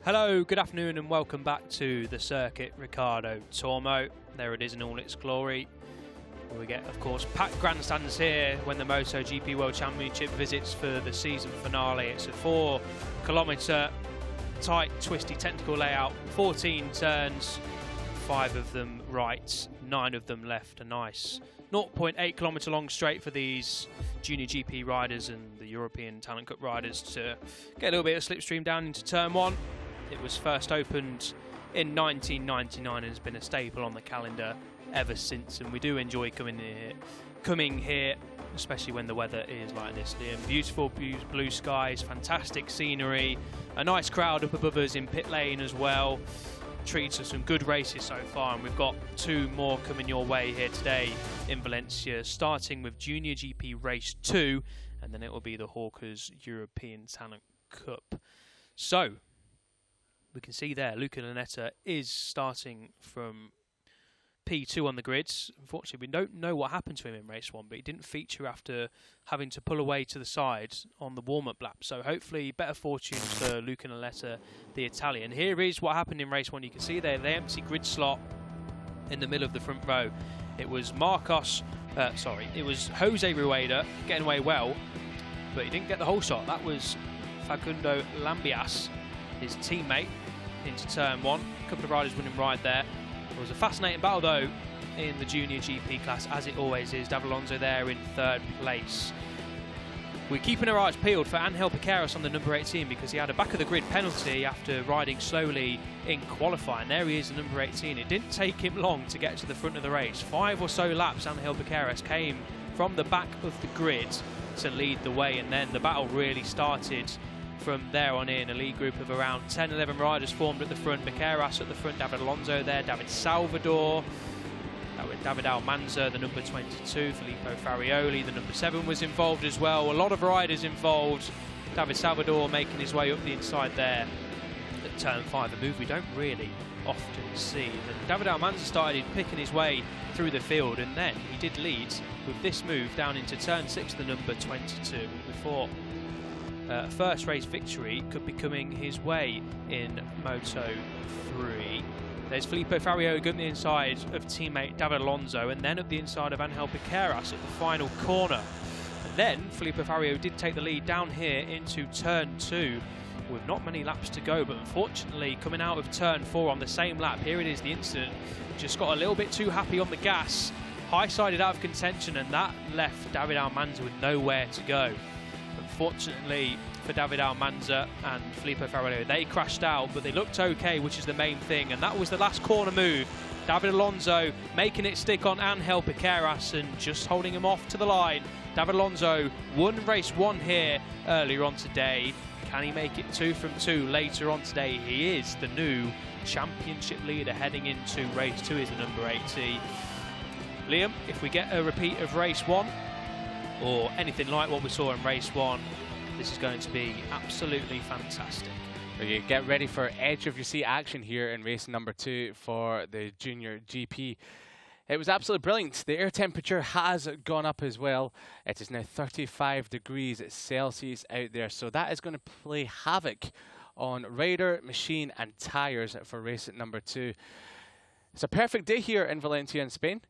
Hello, good afternoon and welcome back to the Circuit Ricardo Tormo. There it is in all its glory. We get, of course, packed grandstands here when the MotoGP World Championship visits for the season finale. It's a 4-kilometre tight, twisty, technical layout, 14 turns, 5 of them right, 9 of them left. A nice 0.8 kilometre long straight for these Junior GP riders and the European Talent Cup riders to get a little bit of slipstream down into turn 1. It was first opened in 1999 and has been a staple on the calendar ever since, and we do enjoy coming here, especially when the weather is like this, Liam. Beautiful blue skies, fantastic scenery, a nice crowd up above us in pit lane as well. Treats us some good races so far, and we've got 2 more coming your way here today in Valencia, starting with Junior GP Race 2, and then it will be the Hawkers European Talent Cup. So, we can see there, Luca Lunetta is starting from P2 on the grids. Unfortunately, we don't know what happened to him in race 1, but he didn't feature after having to pull away to the side on the warm-up lap. So hopefully better fortunes for Luca Lunetta, the Italian. Here is what happened in race 1. You can see there the empty grid slot in the middle of the front row. It was it was Jose Rueda getting away well, but he didn't get the whole shot. That was Facundo Lambias, his teammate, into turn 1. A couple of riders winning ride there. It was a fascinating battle though in the Junior GP class, as it always is. David Alonso there in 3rd place. We're keeping our eyes peeled for Angel Piqueras on the number 18 because he had a back of the grid penalty after riding slowly in qualifying. There he is, the number 18. It didn't take him long to get to the front of the race. 5 or so laps, Angel Piqueras came from the back of the grid to lead the way, and then the battle really started from there on in. A lead group of around 10-11 riders formed at the front. Piqueras at the front, David Alonso there, David Salvador, David Almanza, the number 22, Filippo Farioli, the number 7 was involved as well. A lot of riders involved. David Salvador making his way up the inside there at turn 5, a move we don't really often see. And David Almanza started picking his way through the field, and then he did lead with this move down into turn 6, the number 22. We thought first race victory could be coming his way in Moto 3. There's Filippo Farioli going to the inside of teammate David Alonso, and then at the inside of Angel Piqueras at the final corner. And then Filippo Farioli did take the lead down here into turn 2 with not many laps to go, but unfortunately coming out of turn 4 on the same lap, here it is, the incident, just got a little bit too happy on the gas, high-sided out of contention, and that left David Almanza with nowhere to go. Unfortunately for David Almanza and Filippo Farioli, they crashed out, but they looked okay, which is the main thing, and that was the last corner move. David Alonso making it stick on Angel Piqueras and just holding him off to the line. David Alonso won race 1 here earlier on today. Can he make it 2 from 2 later on today? He is the new championship leader heading into race 2, is the number 80. Liam, if we get a repeat of race 1, or anything like what we saw in race 1, this is going to be absolutely fantastic. Okay, get ready for edge of your seat action here in race number 2 for the Junior GP. It was absolutely brilliant. The air temperature has gone up as well. It is now 35 degrees Celsius out there, so that is going to play havoc on rider, machine and tyres for race number 2. It's a perfect day here in Valencia in Spain.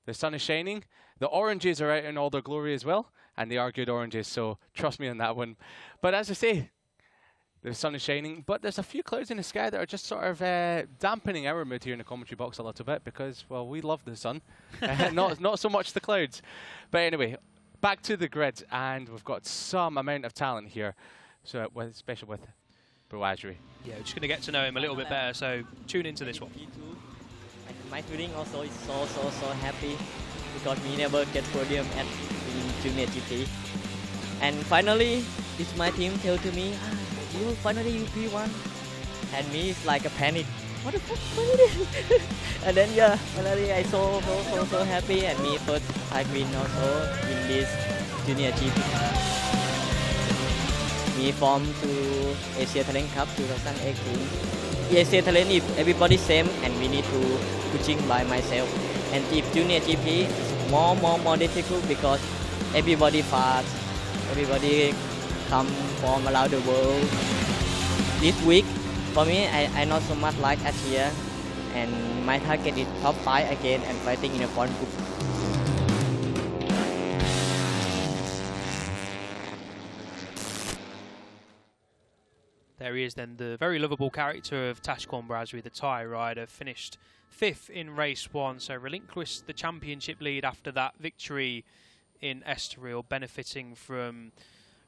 The sun is shining. The oranges are out in all their glory as well, and they are good oranges, so trust me on that one. But as I say, the sun is shining, but there's a few clouds in the sky that are just sort of dampening our mood here in the commentary box a little bit because, well, we love the sun, not so much the clouds. But anyway, back to the grid, and we've got some amount of talent here, so especially with Bouadri. Yeah, we're just going to get to know him a little bit better, so tune into this one. My feeling also is so happy because we never get podium at Junior GP. And finally, this my team tell to me, you finally you P1. And me it's like a panic. What the fuck? And then yeah, finally I so happy, and me first I win also in this Junior GP. Me form to Asia Talent Cup 2018. Asia Talent is everybody same, and we need to pushing by myself. And if Junior GP is more difficult because everybody fast, everybody come from around the world. This week For me, I not so much like at here, and my target is top 5 again and fighting in a front group. There he is then, the very lovable character of Tashquan Brasri, the Thai rider, finished 5th in race 1, so relinquished the championship lead after that victory in Estoril, benefiting from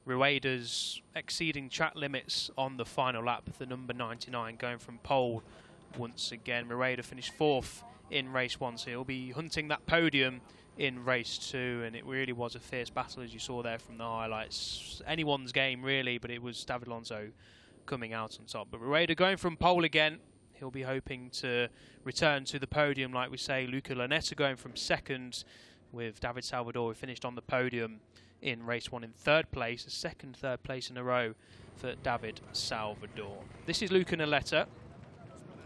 Rueda's exceeding track limits on the final lap, the number 99 going from pole once again. Rueda finished 4th in race 1, so he'll be hunting that podium in race 2, and it really was a fierce battle, as you saw there from the highlights. Anyone's game really, but it was David Alonso coming out on top. But Rueda going from pole again, he'll be hoping to return to the podium, like we say. Luca Lanetta going from 2nd, with David Salvador, who finished on the podium in race 1 in 3rd place, a second third place in a row for David Salvador. This is Luca Lanetta,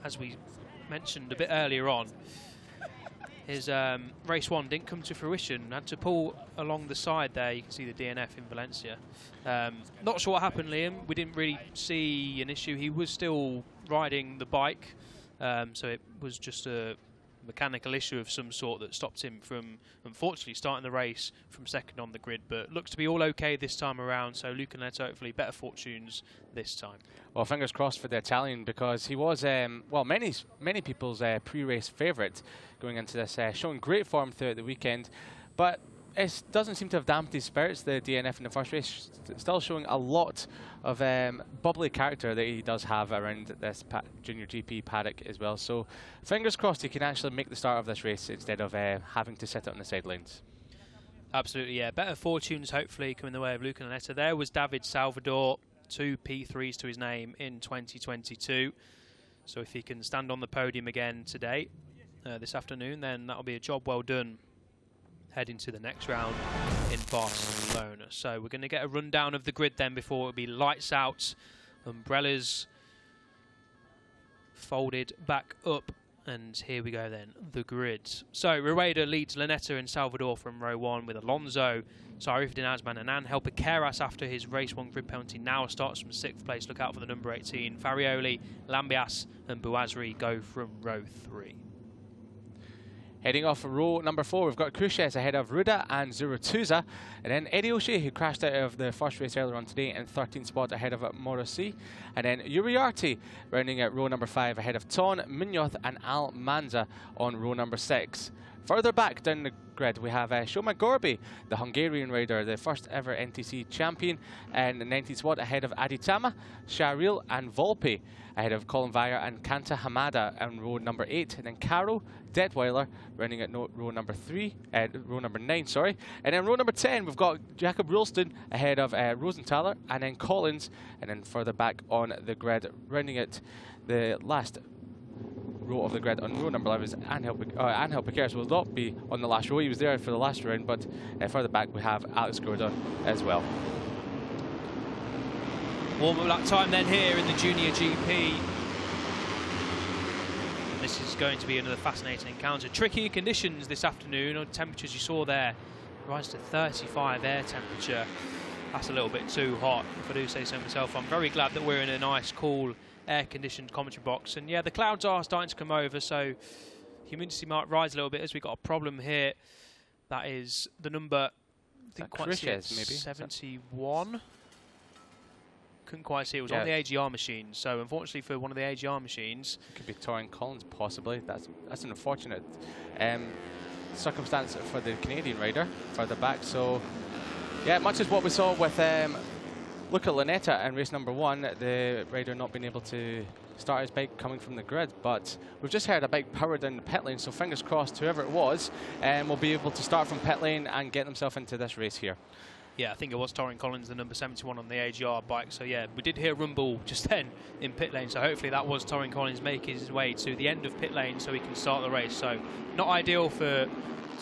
as we mentioned a bit earlier on. His race 1 didn't come to fruition, had to pull along the side there. You can see the DNF in Valencia. Not sure what happened, Liam. We didn't really see an issue. He was still riding the bike, so it was just a mechanical issue of some sort that stopped him from, unfortunately, starting the race from 2nd on the grid. But looks to be all okay this time around, so Luca Lanetta hopefully better fortunes this time. Well, fingers crossed for the Italian, because he was, well, many people's pre-race favourite going into this, showing great form throughout the weekend. But it doesn't seem to have dampened his spirits, the DNF in the first race. Still showing a lot of bubbly character that he does have around this Junior GP paddock as well. So fingers crossed he can actually make the start of this race instead of having to sit on the sidelines. Absolutely, yeah. Better fortunes hopefully come in the way of Luca Lanetta. There was David Salvador, 2 P3s to his name in 2022. So if he can stand on the podium again today, this afternoon, then that'll be a job well done heading to the next round in Barcelona. So we're going to get a rundown of the grid then before it'll be lights out, umbrellas folded back up, and here we go then, the grid. So Rueda leads Lanetta and Salvador from row 1, with Alonso, Sarif Dinazman and Angel Piqueras after his race 1 grid penalty now starts from 6th place. Look out for the number 18. Farioli, Lambias and Bouazri go from row 3. Heading off row number 4, we've got Cruces ahead of Ruda and Zurutuza. And then Eddie O'Shea, who crashed out of the first race earlier on today, in 13th spot ahead of Morossi. And then Uriarte rounding out row number 5 ahead of Ton, Munoz and Al Manza on row number 6. Further back down the grid, we have Shoma Gorby, the Hungarian rider, the first ever NTC champion, and the 19th spot ahead of Aditama, Shahril and Volpe, ahead of Colin Vire and Kanta Hamada on row number 8, and then Caro Detweiler running at row number 9, sorry. And then row number 10, we've got Jakob Rulston ahead of Rosenthaler, and then Collins, and then further back on the grid, rounding it the last row of the grid on row number 11 is Angel Piqueras. Will not be on the last row. He was there for the last round, but further back we have Alex Gordon as well. Warm up lap time then here in the Junior GP. This is going to be another fascinating encounter. Tricky conditions this afternoon. Temperatures you saw there rise to 35 air temperature. That's a little bit too hot, if I do say so myself. I'm very glad that we're in a nice, cool, air-conditioned commentary box. And yeah, the clouds are starting to come over, so humidity might rise a little bit as we've got a problem here. That is the number, I think quite see it, maybe 71. Couldn't quite see it. It was on the AGR machine. So unfortunately for one of the AGR machines, it could be Torrin Collins possibly. That's an unfortunate circumstance for the Canadian rider further back. So yeah, much as what we saw with Luca Lanetta in race number 1, the rider not being able to start his bike coming from the grid, but we've just heard a bike power down the pit lane, so fingers crossed whoever it was will be able to start from pit lane and get themselves into this race here. Yeah, I think it was Torrin Collins, the number 71 on the AGR bike. So yeah, we did hear rumble just then in pit lane. So hopefully that was Torrin Collins making his way to the end of pit lane so he can start the race. So not ideal for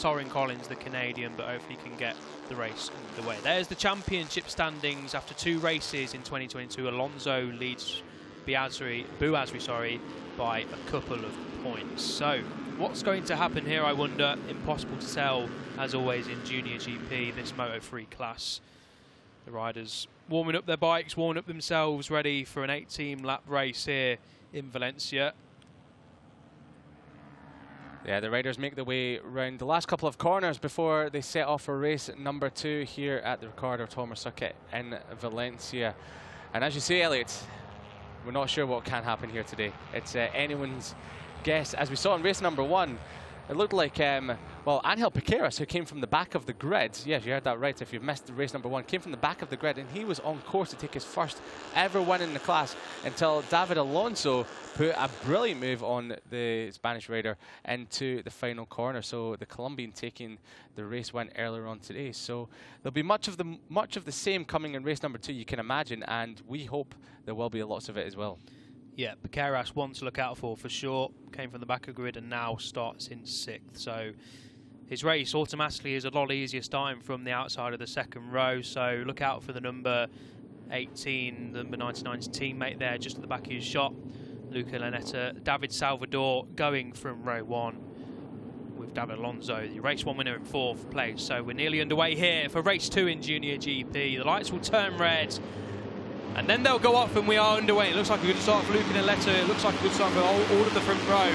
Torrin Collins, the Canadian, but hopefully he can get the race underway. There's the championship standings after 2 races in 2022. Alonso leads Bouazri, by a couple of points. So what's going to happen here, I wonder? Impossible to tell, as always, in Junior GP, this Moto3 class. The riders warming up their bikes, warming up themselves, ready for an 18 lap race here in Valencia. Yeah, the riders make their way round the last couple of corners before they set off for race number 2 here at the Ricardo Tormo circuit in Valencia. And as you say, Elliot, we're not sure what can happen here today. It's anyone's guess. As we saw in race number 1, it looked like, well, Angel Piqueras, who came from the back of the grid, yes, you heard that right, if you've missed race number 1, came from the back of the grid, and he was on course to take his first ever win in the class until David Alonso put a brilliant move on the Spanish rider into the final corner. So the Colombian taking the race win earlier on today. So there'll be much of the same coming in race number 2, you can imagine, and we hope there will be lots of it as well. Yeah, Piqueras, one to look out for sure. Came from the back of the grid and now starts in 6th. So his race automatically is a lot easier starting from the outside of the second row. So look out for the number 18, the number 99's teammate there just at the back of his shot. Luca Lanetta, David Salvador going from row 1 with David Alonso, the race 1 winner in 4th place. So we're nearly underway here for race 2 in Junior GP. The lights will turn red. And then they'll go off and we are underway. It looks like a good start for Luca Lanetta. It looks like a good start for all of the front row.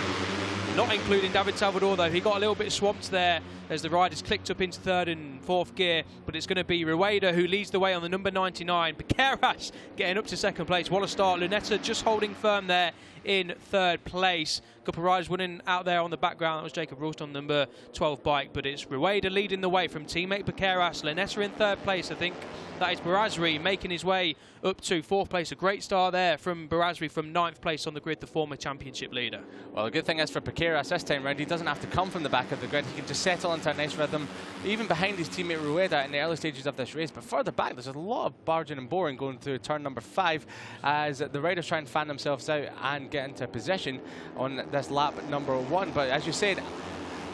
Not including David Salvador though. He got a little bit swamped there as the riders clicked up into 3rd and 4th gear. But it's going to be Rueda who leads the way on the number 99. Piqueras getting up to 2nd place. What a start. Lunetta just holding firm there in 3rd place. A couple of riders winning out there on the background. That was Jacob Ralston, number 12 bike. But it's Rueda leading the way from teammate Piqueras. Lunetta in 3rd place. I think that is Barazri making his way up to 4th place. A great start there from Barazri from 9th place on the grid, the former championship leader. Well, the good thing is for Piqueras this time round, he doesn't have to come from the back of the grid. He can just settle into a nice rhythm, even behind his teammate Rueda in the early stages of this race. But further back, there's a lot of barging and boring going through turn number 5 as the riders try and fan themselves out and get into position on this lap number 1. But as you said,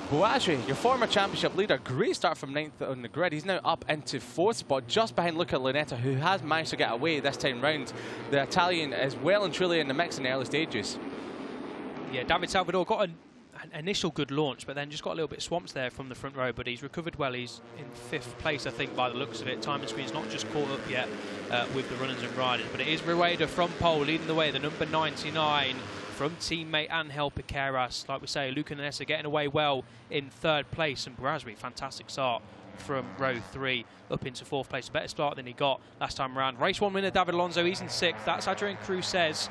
Boazri, your former championship leader, great start from 9th on the grid. He's now up into 4th spot, just behind Luca Lunetta, who has managed to get away this time round. The Italian is well and truly in the mix in the early stages. Yeah, David Salvador got an initial good launch, but then just got a little bit swamped there from the front row, but he's recovered well. He's in 5th place, I think, by the looks of it. Time and screen's not just caught up yet with the runners and riders, but it is Rueda from pole leading the way, the number 99 from teammate Angel Piqueras. Like we say, Luca Nessa getting away well in 3rd place, and Barazri, fantastic start from row 3 up into 4th place. A better start than he got last time around. Race 1 winner David Alonso, he's in 6th. That's Adrian Cruzes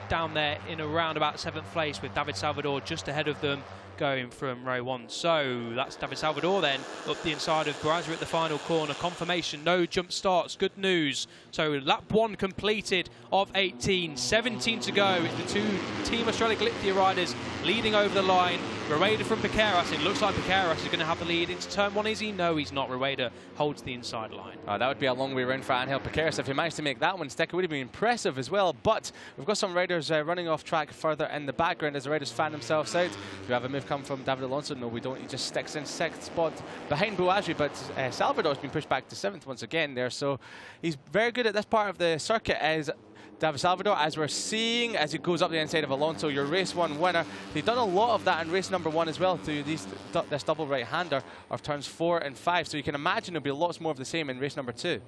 down there in around about 7th place with David Salvador just ahead of them going from row 1. So that's David Salvador then up the inside of Barazri at the final corner. Confirmation, no jump starts, good news. So lap 1 completed of 18, 17 to go. It's the 2 Team Australia Galicia riders leading over the line. Rueda from Piqueras. It looks like Piqueras is going to have the lead into turn 1. Is he? No, he's not. Rueda holds the inside line. That would be a long way round for Angel Piqueras. If he managed to make that one stick, it would have been impressive as well. But we've got some riders running off track further in the background as the riders fan themselves out. Do we have a move come from David Alonso? No, we don't. He just sticks in 6th spot behind Boazri, but Salvador's been pushed back to 7th once again there. So he's very good at this part of the circuit as David Salvador, as we're seeing as he goes up the inside of Alonso, your race 1 winner. He's done a lot of that in race number 1 as well through this double right-hander of turns 4 and 5. So you can imagine there'll be lots more of the same in race number 2.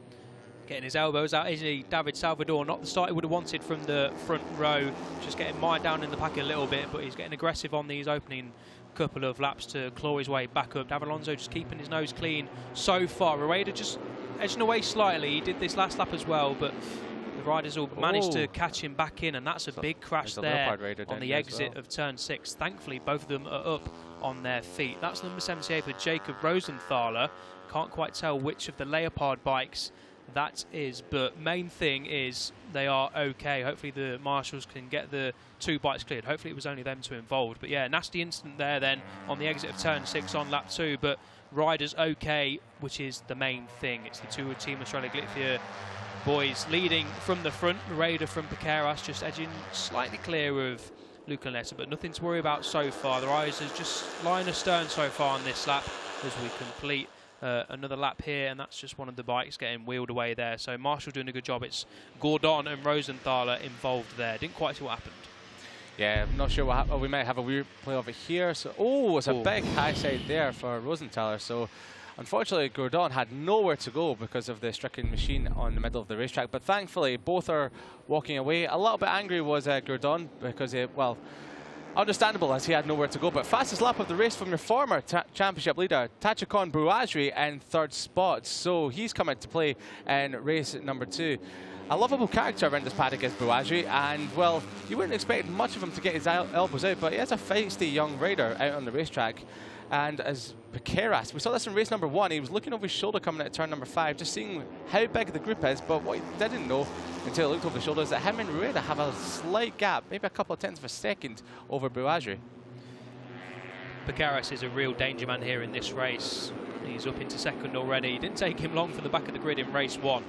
Getting his elbows out, isn't he? David Salvador, not the start he would have wanted from the front row. Just getting mired down in the pack a little bit, but he's getting aggressive on these opening couple of laps to claw his way back up. David Alonso just keeping his nose clean so far. Rueda just edging away slightly. He did this last lap as well, but the riders will manage to catch him back in, and that's a big crash there on the exit of turn 6. Thankfully, both of them are up on their feet. That's number 78 for Jacob Rosenthaler. Can't quite tell which of the Leopard bikes that is, but main thing is they are okay. Hopefully the marshals can get the 2 bikes cleared. Hopefully it was only them 2 involved, but yeah, nasty incident there then on the exit of turn 6 on lap 2, but riders okay, which is the main thing. It's the 2 Team Australia Galicia boys leading from the front. Rueda from Piqueras just edging slightly clear of Luca Lanetta, but nothing to worry about so far. The riders are just lying astern so far on this lap as we complete another lap here, and that's just one of the bikes getting wheeled away there. So Marshall doing a good job. It's Gordon and Rosenthaler involved there. Didn't quite see what happened. Yeah, I'm not sure what happened. Oh, we might have a weird play over here. So, it's a big high side there for Rosenthaler. So Unfortunately, Gordon had nowhere to go because of the stricken machine on the middle of the racetrack, but thankfully both are walking away. A little bit angry was Gordon because, well, understandable as he had nowhere to go. But fastest lap of the race from your former championship leader, Tachikon Bouajri, in 3rd spot. So he's come into play in race number 2. A lovable character around this paddock is Bouajri, and well, you wouldn't expect much of him to get his elbows out, but he is a feisty young rider out on the racetrack. And as Piqueras, we saw this in race number 1, he was looking over his shoulder coming out of turn number 5, just seeing how big the group is, but what he didn't know until he looked over his shoulder is that him and Rueda have a slight gap, maybe a couple of tenths of a second over Bouajri. Piqueras is a real danger man here in this race. He's up into 2nd already. It didn't take him long from the back of the grid in race 1.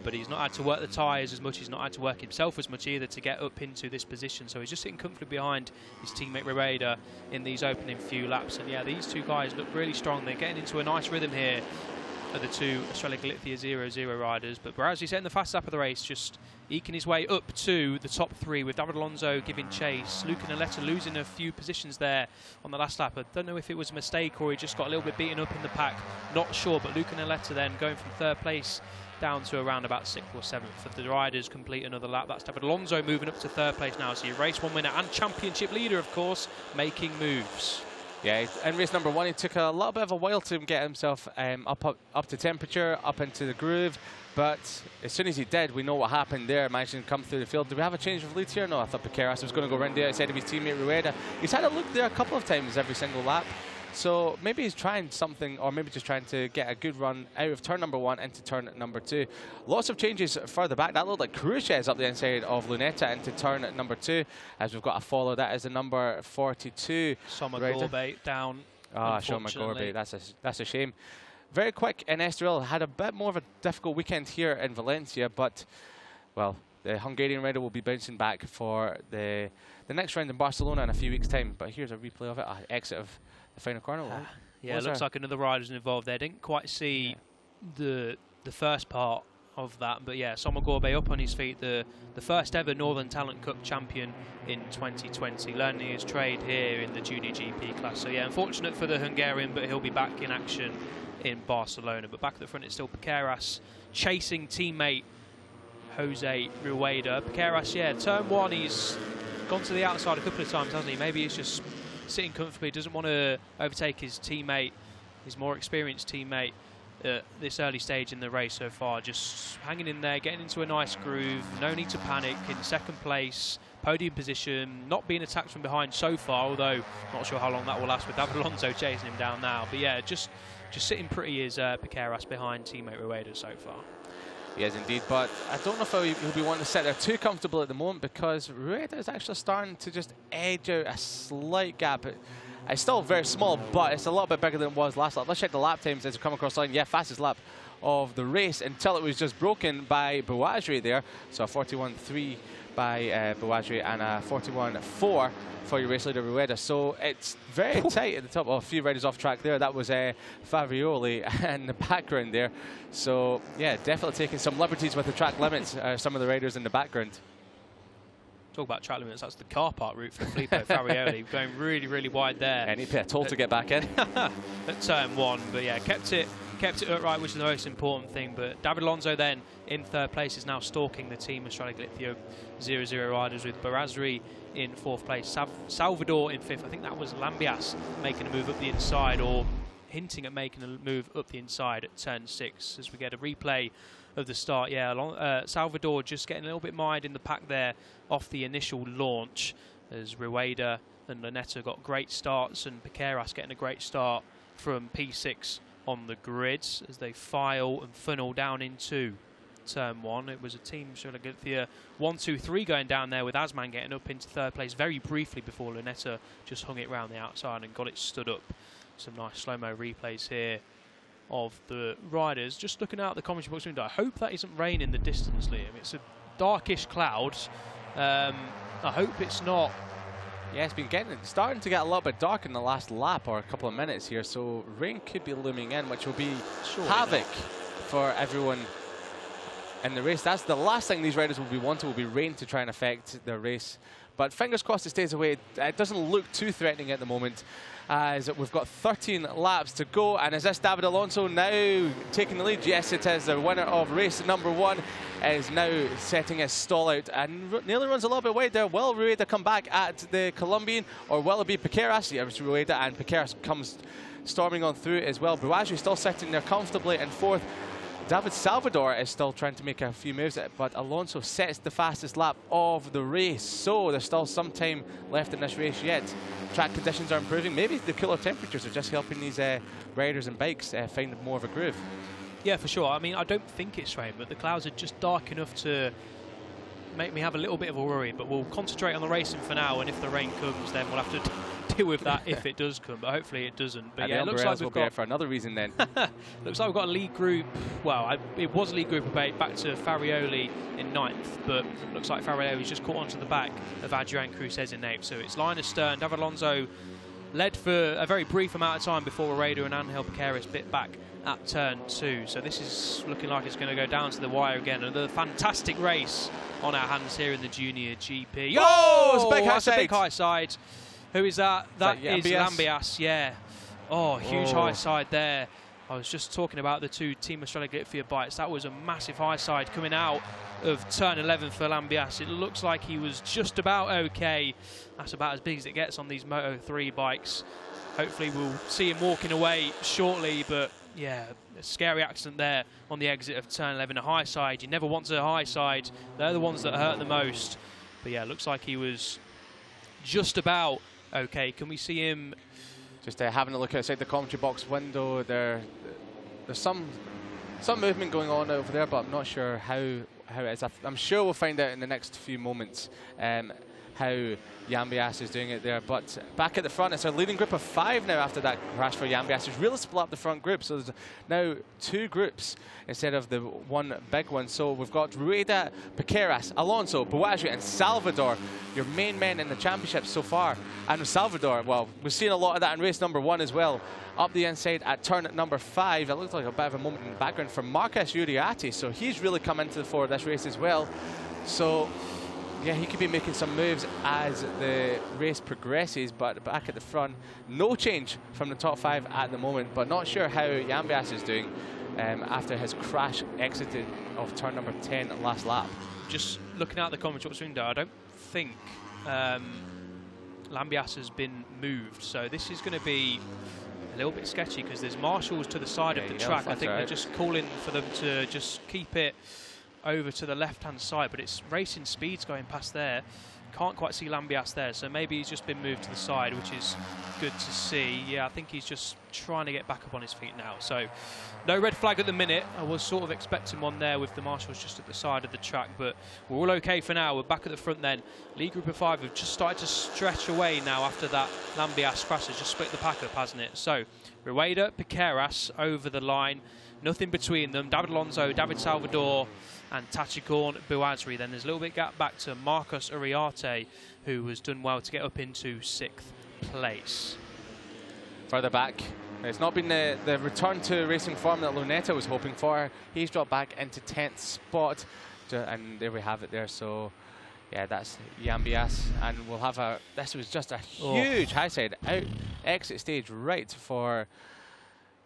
But he's not had to work the tyres as much, he's not had to work himself as much either to get up into this position, so he's just sitting comfortably behind his teammate Rueda in these opening few laps. And yeah, these two guys look really strong. They're getting into a nice rhythm here of the two Australia Galicia 0-0 riders, but Bouajri setting the fast lap of the race, just eking his way up to the top 3 with David Alonso giving chase. Luca Naletta losing a few positions there on the last lap. I don't know if it was a mistake or he just got a little bit beaten up in the pack, not sure, but Luca Naletta then going from 3rd place down to around about 6th or 7th. If the riders complete another lap, that's David Alonso moving up to 3rd place now. So your race 1 winner and championship leader, of course, making moves. Yeah, in race number 1, he took a little bit of a while to get himself up to temperature, up into the groove. But as soon as he did, we know what happened there. Managed to come through the field. Did we have a change of lead here? No, I thought Piqueras was going to go round the outside of his teammate Rueda. He's had a look there a couple of times every single lap. So maybe he's trying something, or maybe just trying to get a good run out of turn number 1 into turn number 2. Lots of changes further back. That looked like Cruces up the inside of Lunetta into turn number 2, as we've got a follow. That is the number 42. Soma Gorbe down. Ah, Soma Gorbe. That's a shame. Very quick in Estoril. Had a bit more of a difficult weekend here in Valencia, but well, the Hungarian rider will be bouncing back for the next round in Barcelona in a few weeks' time. But here's a replay of it. Exit of the final corner. Yeah, it looks like another rider's involved there. Didn't quite see the first part of that, but yeah, Soma Gorbe up on his feet, the first ever Northern Talent Cup champion in 2020, learning his trade here in the Junior GP class. So yeah, unfortunate for the Hungarian, but he'll be back in action in Barcelona. But back at the front, it's still Piqueras chasing teammate Jose Rueda. Piqueras, yeah, turn 1, he's gone to the outside a couple of times, hasn't he? Maybe he's just sitting comfortably, doesn't want to overtake his teammate, his more experienced teammate at this early stage in the race so far. Just hanging in there, getting into a nice groove, no need to panic, in 2nd place, podium position, not being attacked from behind so far, although not sure how long that will last with David Alonso chasing him down now. But yeah, just sitting pretty is Piqueras behind teammate Rueda so far. He is indeed, but I don't know if he'll be wanting to sit there too comfortable at the moment, because Rueda is actually starting to just edge out a slight gap. It's still very small, but it's a little bit bigger than it was last lap. Let's check the lap times as we come across the line. Yeah, fastest lap of the race until it was just broken by Bouajri there. So a 41.3 by Bouajri and a 41.4 for your race leader Rueda. So it's very tight at the top. Oh, a few riders off track there. That was Favioli in the background there. So yeah, definitely taking some liberties with the track limits, some of the riders in the background. Talk about track limits, that's the car park route for Filippo Farioli, going really, really wide there. And he paid a toll to get back in. At turn 1, but yeah, kept it upright, which is the most important thing. But David Alonso then in 3rd place is now stalking the team Australia Galicia 0-0 riders, with Bouajri in 4th place, Salvador in 5th. I think that was Lambias making a move up the inside, or hinting at making a move up the inside at turn 6, as we get a replay of the start. Yeah, Salvador just getting a little bit mired in the pack there off the initial launch, as Rueda and Lunetta got great starts, and Piqueras getting a great start from P6 on the grids as they file and funnel down into turn 1. It was a team Australia 1-2-3 going down there, with Asman getting up into 3rd place very briefly before Lunetta just hung it round the outside and got it stood up. Some nice slow-mo replays here of the riders. Just looking out the commentary box window, I hope that isn't rain in the distance, Liam. It's a darkish cloud. I hope it's not. Yeah, it's been starting to get a little bit dark in the last lap or a couple of minutes here, so rain could be looming in, which will be havoc for everyone in the race. That's the last thing these riders will be wanting, will be rain to try and affect their race. But fingers crossed it stays away. It doesn't look too threatening at the moment, as we've got 13 laps to go. And is this David Alonso now taking the lead? Yes, it is. The winner of race number 1 is now setting his stall out and nearly runs a little bit wide there. Will Rueda come back at the Colombian, or will it be Piqueras? Yeah, it was Rueda, and Piqueras comes storming on through as well. Bouagri still sitting there comfortably in 4th. David Salvador is still trying to make a few moves, but Alonso sets the fastest lap of the race. So there's still some time left in this race yet. Track conditions are improving. Maybe the cooler temperatures are just helping these riders and bikes find more of a groove. Yeah, for sure. I mean, I don't think it's rain, but the clouds are just dark enough to make me have a little bit of a worry. But we'll concentrate on the racing for now, and if the rain comes, then we'll have to deal with that if it does come. But hopefully it doesn't. But yeah, it looks like we've got for another reason then. Looks like we've got a lead group. Well, it was a lead group of 8 back to Farioli in 9th, but looks like Farioli's just caught onto the back of Adrian Cruzes in 8th. So it's line astern. David Alonso led for a very brief amount of time before Rueda and Angel Piqueras bit back at turn 2. So this is looking like it's going to go down to the wire again. Another fantastic race on our hands here in the Junior GP. Oh, it's a big high that's side. a big high side. Who is that? That is Lambias, yeah. Oh, huge high side there. I was just talking about the 2 Team Australia Glitfield bikes. That was a massive high side coming out of turn 11 for Lambias. It looks like he was just about okay. That's about as big as it gets on these Moto3 bikes. Hopefully we'll see him walking away shortly, but yeah, a scary accident there on the exit of turn 11. A high side, you never want a high side. They're the ones that hurt the most. But yeah, it looks like he was just about okay. Can we see him just having a look outside the commentary box window? There's some movement going on over there, but I'm not sure how it is. I'm sure we'll find out in the next few moments how Lambias is doing it there. But back at the front, it's a leading group of 5 now after that crash for Lambias. It's really split up the front group, so there's now 2 groups instead of the one big one. So we've got Rueda, Piqueras, Alonso, Bouagri and Salvador, your main men in the championship so far. And Salvador, well, we've seen a lot of that in race number 1 as well. Up the inside at turn number 5, it looked like a bit of a moment in the background for Marcus Uriarte, so he's really come into the fore of this race as well. So yeah, he could be making some moves as the race progresses, but back at the front, no change from the top 5 at the moment, but not sure how Lambias is doing after his crash exited of turn number 10 last lap. just looking out the commentary window? I don't think Lambias has been moved, so this is going to be a little bit sketchy because there's marshals to the side of the track. I think they're just calling for them to just keep it over to the left-hand side, but it's racing speeds going past there. Can't quite see Lambias there, so maybe he's just been moved to the side, which is good to see. Yeah, I think he's just trying to get back up on his feet now. So no red flag at the minute. I was sort of expecting one there with the marshals just at the side of the track, but we're all okay for now. We're back at the front then. Lead group of 5 have just started to stretch away now after that Lambias crash has just split the pack up, hasn't it? So Rueda, Piqueras over the line. Nothing between them. David Alonso, David Salvador and Tachikon Bouagri. Then there's a little bit gap back to Marcus Uriarte, who has done well to get up into 6th place. Further back, it's not been the return to racing form that Lunetta was hoping for. He's dropped back into 10th spot, and there we have it there. So yeah, that's Lambias, and we'll have this was just a huge high side out exit stage right for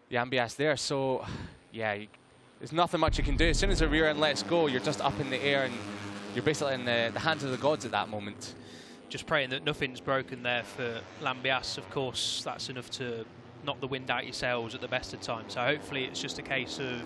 Lambias there. So yeah, there's nothing much you can do. As soon as the rear end lets go, you're just up in the air and you're basically in the hands of the gods at that moment. Just praying that nothing's broken there for Lambias. Of course, that's enough to knock the wind out your sails at the best of times. So hopefully it's just a case of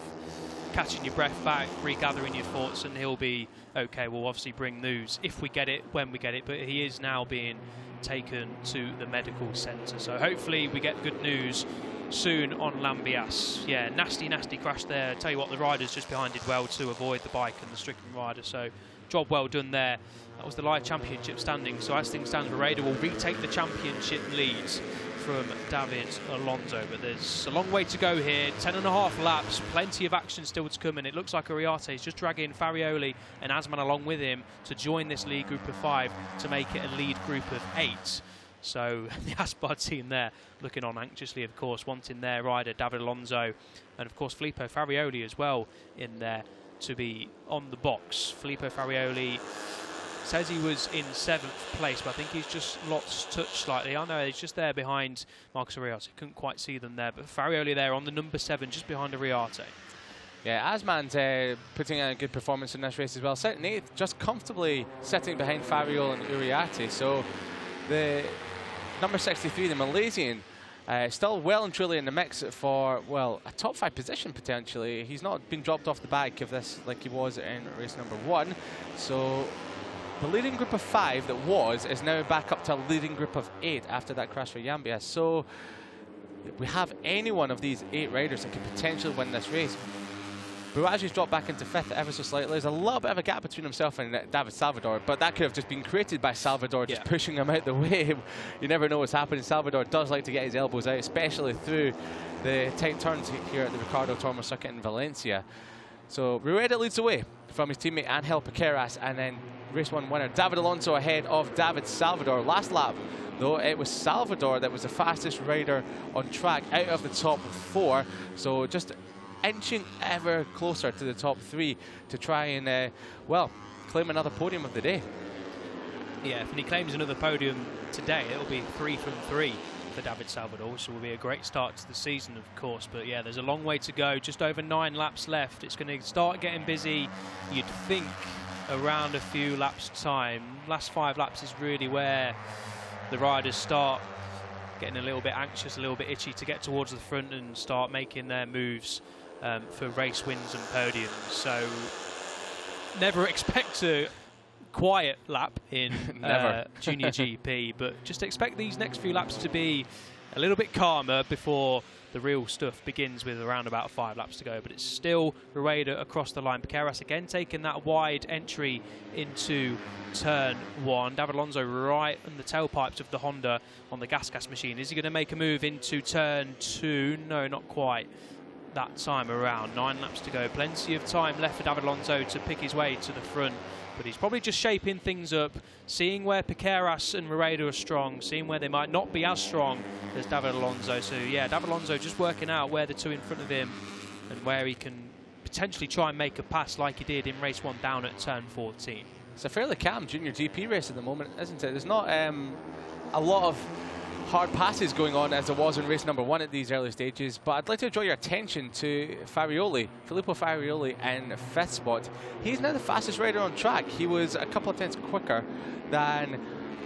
catching your breath back, regathering your thoughts, and he'll be okay. We'll obviously bring news if we get it, when we get it, but he is now being taken to the medical centre. So hopefully we get good news soon on Lambias. Yeah, nasty crash there. Tell you what, the riders just behind did well to avoid the bike and the stricken rider, so job well done there. That was the live championship standing. So as things stand, Rueda will retake the championship leads from David Alonso, but there's a long way to go here. 10.5 laps, plenty of action still to come, and it looks like Uriarte is just dragging Farioli and Asman along with him to join this lead group of 5 to make it a lead group of 8. So the Aspar team there looking on anxiously, of course, wanting their rider David Alonso, and of course Filippo Farioli as well in there to be on the box. Filippo Farioli says he was in 7th place, but I think he's just lost touch slightly. I know he's just there behind Marcus Ariarte. Couldn't quite see them there, but Farioli there on the number 7, just behind Ariarte. Yeah, Asman's putting in a good performance in this race as well. Sitting 8th, just comfortably sitting behind Farioli and Uriarte. So the number 63, the Malaysian, still well and truly in the mix for, well, a top 5 position potentially. He's not been dropped off the back of this like he was in race number 1. So the leading group of 5 that is now back up to a leading group of 8 after that crash for Yambia. So if we have any one of these 8 riders that could potentially win this race. Buagi's dropped back into 5th ever so slightly. There's a little bit of a gap between himself and David Salvador, but that could have just been created by Salvador just pushing him out the way. You never know what's happening. Salvador does like to get his elbows out, especially through the tight turns here at the Ricardo Tormo circuit in Valencia. So Rueda leads the way from his teammate Angel Piqueras, and then race 1 winner David Alonso ahead of David Salvador. Last lap, though, it was Salvador that was the fastest rider on track out of the top 4. So just inching ever closer to the top 3 to try and, well, claim another podium of the day. Yeah, if he claims another podium today, it'll be 3 from 3 for David Salvador, which will be a great start to the season, of course. But yeah, there's a long way to go, just over 9 laps left. It's going to start getting busy, you'd think, around a few laps time. Last 5 laps is really where the riders start getting a little bit anxious, a little bit itchy to get towards the front and start making their moves for race wins and podiums. So never expect a quiet lap in Junior GP, but just expect these next few laps to be a little bit calmer before the real stuff begins, with around about 5 laps to go. But it's still Rueda across the line. Piqueras again taking that wide entry into turn 1. David Alonso right on the tailpipes of the Honda on the gas machine. Is he going to make a move into turn 2? No, not quite that time around. 9 laps to go. Plenty of time left for David Alonso to pick his way to the front, but he's probably just shaping things up, seeing where Piqueras and Rueda are strong, seeing where they might not be as strong as David Alonso. So yeah, David Alonso just working out where the 2 in front of him and where he can potentially try and make a pass like he did in race 1 down at turn 14. It's a fairly calm Junior GP race at the moment, isn't it? There's not a lot of hard passes going on as there was in race number 1 at these early stages, but I'd like to draw your attention to Filippo Farioli in 5th spot. He's now the fastest rider on track. He was a couple of tenths quicker than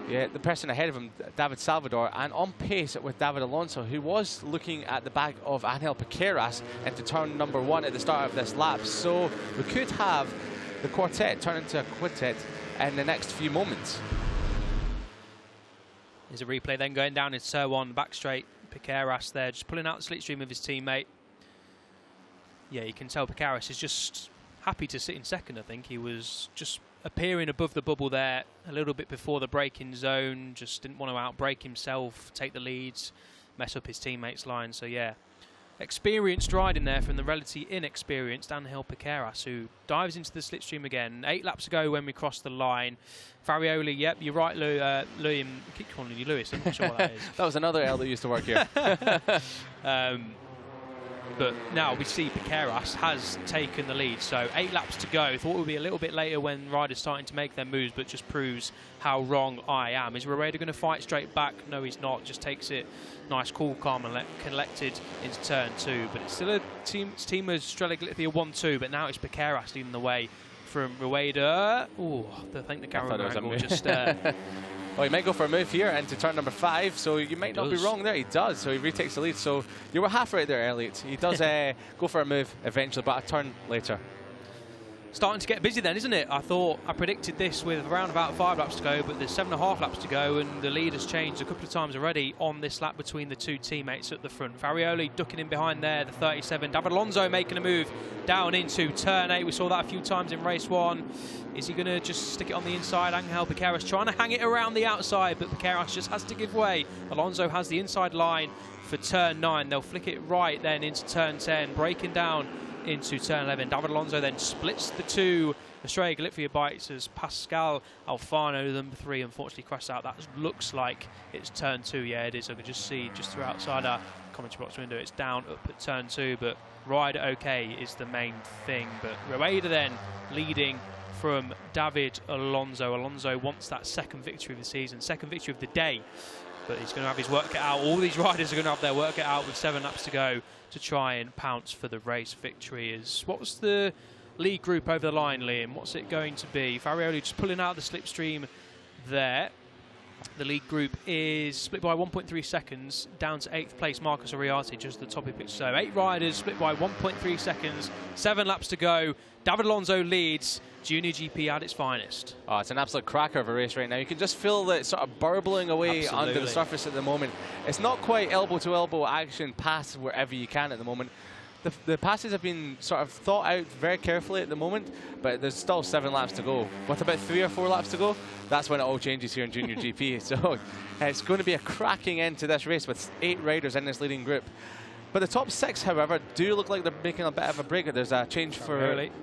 the person ahead of him, David Salvador, and on pace with David Alonso, who was looking at the back of Angel Piqueras into turn number 1 at the start of this lap. So we could have the quartet turn into a quintet in the next few moments. There's a replay then going down into turn 1, back straight. Piqueras there, just pulling out the slipstream of his teammate. Yeah, you can tell Piqueras is just happy to sit in second, I think. He was just appearing above the bubble there a little bit before the braking zone, just didn't want to outbrake himself, take the leads, mess up his teammates' line. So yeah, experienced riding there from the relatively inexperienced Angel Piqueras, who dives into the slipstream again. 8 laps ago when we crossed the line. Farioli, yep, you're right, Louis. I keep calling you Lewis, I'm not sure what that is. That was another L that used to work here. But now we see Piqueras has taken the lead, so 8 laps to go. Thought it would be a little bit later when riders starting to make their moves, but just proves how wrong I am. Is Rueda going to fight straight back? No, he's not. Just takes it nice, cool, calm, and collected into turn 2. But it's still a team as Streliglithia 1-2, but now it's Piqueras leading the way from Rueda. Oh, I think the camera angle just... Well, he might go for a move here into turn number 5, so you might not be wrong there. He does, so he retakes the lead. So you were half right there, Elliot. He does go for a move eventually, but a turn later. Starting to get busy then, isn't it? I predicted this with around about 5 laps to go, but there's 7.5 laps to go, and the lead has changed a couple of times already on this lap between the 2 teammates at the front. Farioli ducking in behind there, the 37. David Alonso making a move down into turn 8. We saw that a few times in race 1. Is he going to just stick it on the inside? Angel Piqueras trying to hang it around the outside, but Piqueras just has to give way. Alonso has the inside line for turn 9. They'll flick it right then into turn 10, breaking down into turn 11. David Alonso then splits the 2 Estrella Galicia bikes as Pascal Alfano, number 3, unfortunately crashed out. That looks like it's turn 2. Yeah, it is. I can just see just through outside our commentary box window. It's down up at turn 2, but rider okay is the main thing. But Rueda then leading from David Alonso. Alonso wants that second victory of the season, second victory of the day, but he's going to have his work cut out. All these riders are going to have their work cut out with 7 laps to go to try and pounce for the race victory. What's the lead group over the line, Liam? What's it going to be? Farioli just pulling out the slipstream there. The lead group is split by 1.3 seconds, down to 8th place, Marcus Oriati, just the top of the pitch. So 8 riders split by 1.3 seconds, 7 laps to go. David Alonso leads Junior GP at its finest. Oh, it's an absolute cracker of a race right now. You can just feel that sort of burbling away Absolutely. under the surface at the moment. It's not quite elbow-to-elbow action, pass wherever you can at the moment. The passes have been sort of thought out very carefully at the moment, but there's still 7 laps to go. With about 3 or 4 laps to go, that's when it all changes here in Junior GP. So it's going to be a cracking end to this race with 8 riders in this leading group. But the top 6, however, do look like they're making a bit of a break. There's a change for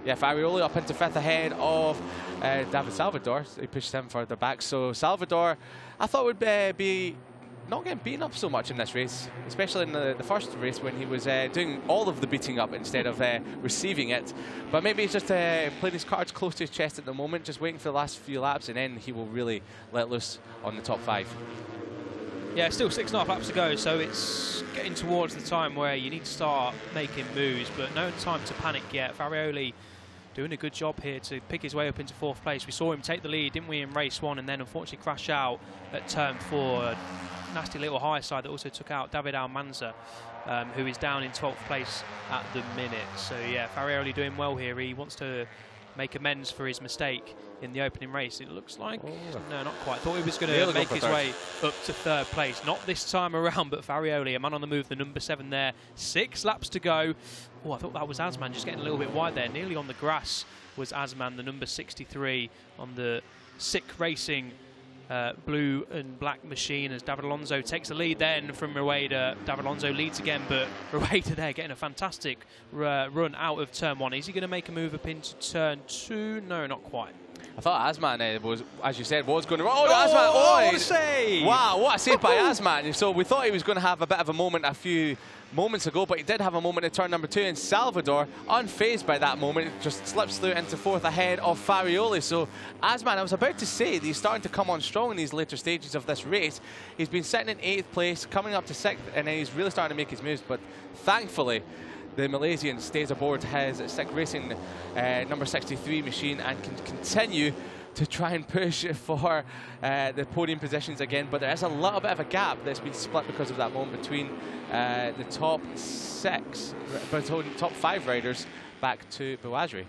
Farioli up into 5th ahead of David Salvador. He pushed him further back. So Salvador, I thought would be not getting beaten up so much in this race, especially in the first race when he was doing all of the beating up instead of receiving it. But maybe he's just playing his cards close to his chest at the moment, just waiting for the last few laps, and then he will really let loose on the top 5. Yeah, still 6.5 laps to go, so it's getting towards the time where you need to start making moves, but no time to panic yet. Farioli doing a good job here to pick his way up into 4th place. We saw him take the lead, didn't we, in race 1, and then unfortunately crash out at turn 4. Nasty little high side that also took out David Almanza, who is down in 12th place at the minute. So yeah, Farioli doing well here. He wants to make amends for his mistake in the opening race. It looks like, no, not quite. Thought he was going to make his way up to 3rd place. Not this time around, but Farioli, a man on the move, the number 7 there. 6 laps to go. Oh, I thought that was Asman just getting a little bit wide there. Nearly on the grass was Asman, the number 63 on the Sick Racing blue and black machine, as David Alonso takes the lead then from Rueda. David Alonso leads again, but Rueda there getting a fantastic run out of turn 1. Is he going to make a move up into turn 2? No, not quite. I thought Asman was, as you said, was going to... Oh, Asman! Oh, what a save! Wow, what a save by Asman. So we thought he was going to have a bit of a moment a few moments ago, but he did have a moment in turn number 2, and Salvador, unfazed by that moment, just slips through into 4th ahead of Farioli. So Asman, I was about to say that he's starting to come on strong in these later stages of this race. He's been sitting in 8th place, coming up to 6th, and then he's really starting to make his moves, but thankfully the Malaysian stays aboard his Sick Racing number 63 machine and can continue to try and push for the podium positions again. But there is a little bit of a gap that's been split because of that moment between the top 5 riders back to Bouazri.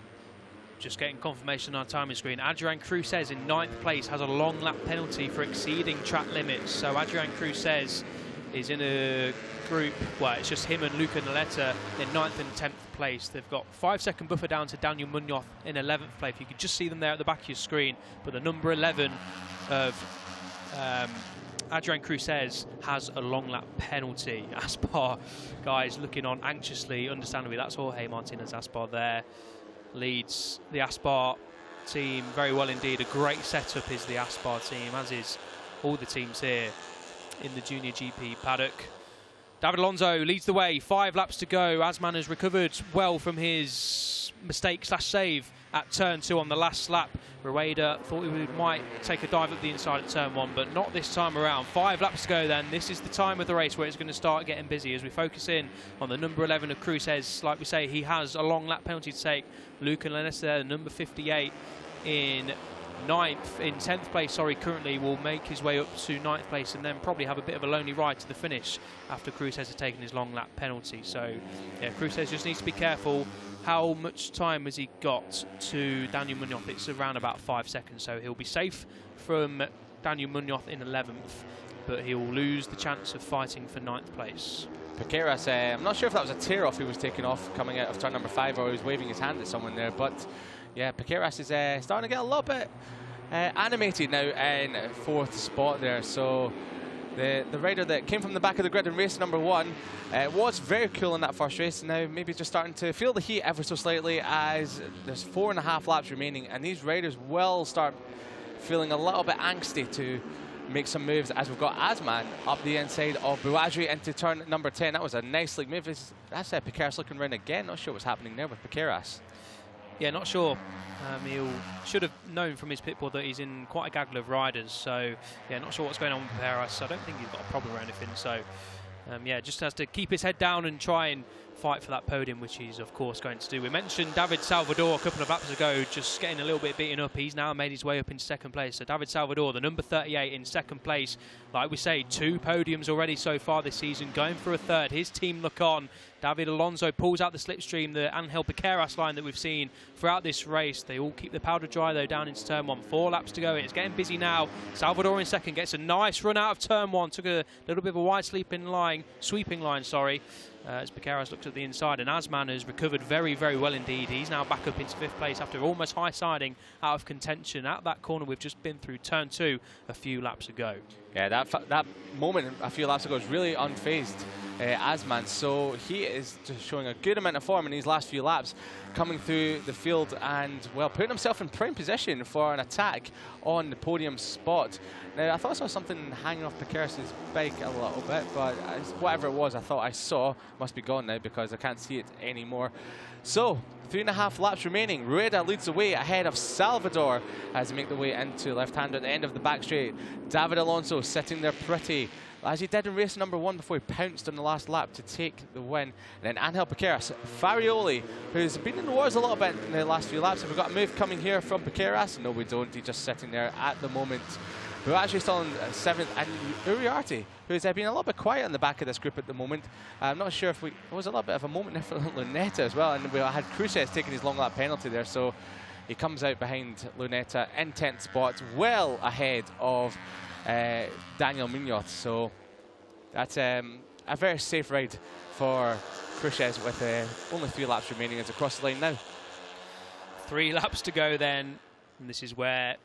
Just getting confirmation on our timing screen. Adrian Cruzes in 9th place has a long lap penalty for exceeding track limits. So Adrian Cruzes is in a group, well, it's just him and Luca Naleta in 9th and 10th place. They've got 5-second buffer down to Daniel Munoz in 11th place. You can just see them there at the back of your screen, but the number 11 of Adrian Cruzes has a long lap penalty. Aspar, guys, looking on anxiously, understandably. That's Jorge Martinez Aspar there. Leads the Aspar team very well indeed. A great setup is the Aspar team, as is all the teams here in the Junior GP paddock. David Alonso leads the way, 5 laps to go. Asman has recovered well from his mistake/save at turn 2 on the last lap. Rueda thought he might take a dive up the inside at turn 1, but not this time around. 5 laps to go then. This is the time of the race where it's going to start getting busy as we focus in on the number 11 of Cruzes. Like we say, he has a long lap penalty to take. Luca Lanesta, number 58 in 9th, in 10th place, currently will make his way up to 9th place and then probably have a bit of a lonely ride to the finish after Cruzes has taken his long lap penalty. So, yeah, Cruzes just needs to be careful. How much time has he got to Daniel Munoz? It's around about 5 seconds, so he'll be safe from Daniel Munoz in 11th, but he'll lose the chance of fighting for 9th place. Piqueras, I'm not sure if that was a tear-off he was taking off coming out of turn number 5, or he was waving his hand at someone there, but yeah, Piqueras is starting to get a little bit animated now in 4th spot there. So the rider that came from the back of the grid in race number 1 was very cool in that first race. Now maybe just starting to feel the heat ever so slightly as there's 4.5 laps remaining, and these riders will start feeling a little bit angsty to make some moves as we've got Asman up the inside of Bouadri into turn number 10. That was a nice league move. That's Piqueras looking around again. Not sure what's happening there with Piqueras. Yeah, not sure. He should have known from his pit board that he's in quite a gaggle of riders. So, yeah, not sure what's going on with Piqueras. I don't think he's got a problem or anything. So, yeah, just has to keep his head down and try and fight for that podium, which he's, of course, going to do. We mentioned David Salvador a couple of laps ago, just getting a little bit beaten up. He's now made his way up into second place. So David Salvador, the number 38 in second place. Like we say, 2 podiums already so far this season, going for a third. His team look on. David Alonso pulls out the slipstream, the Angel Piqueras line that we've seen throughout this race. They all keep the powder dry, though, down into turn 1. 4 laps to go. It's getting busy now. Salvador in second gets a nice run out of turn 1. Took a little bit of a wide sweeping line, as Piqueras looked at the inside, and Asman has recovered very, very well indeed. He's now back up into 5th place after almost high-siding out of contention at that corner we've just been through, turn 2, a few laps ago. Yeah, that moment a few laps ago was really unfazed Asman, so he is just showing a good amount of form in these last few laps, coming through the field and, well, putting himself in prime position for an attack on the podium spot. Now, I thought I saw something hanging off Piqueras' bike a little bit, but whatever it was I thought I saw must be gone now because I can't see it anymore. So, 3.5 laps remaining. Rueda leads the way ahead of Salvador as they make the way into left-hander at the end of the back straight. David Alonso sitting there pretty, as he did in race number 1 before he pounced on the last lap to take the win. And then Angel Piqueras, Farioli, who's been in the wars a little bit in the last few laps. Have we got a move coming here from Piqueras? No, we don't. He's just sitting there at the moment. We're actually still in 7th, and Uriarte, who's been a little bit quiet in the back of this group at the moment. I'm not sure if it was a little bit of a moment there for Luneta as well, and we had Cruces taking his long lap penalty there, so he comes out behind Luneta in 10th spot, well ahead of Daniel Munoz. So that's a very safe ride for Cruces with only 3 laps remaining. It's across the line now. 3 laps to go then, and this is where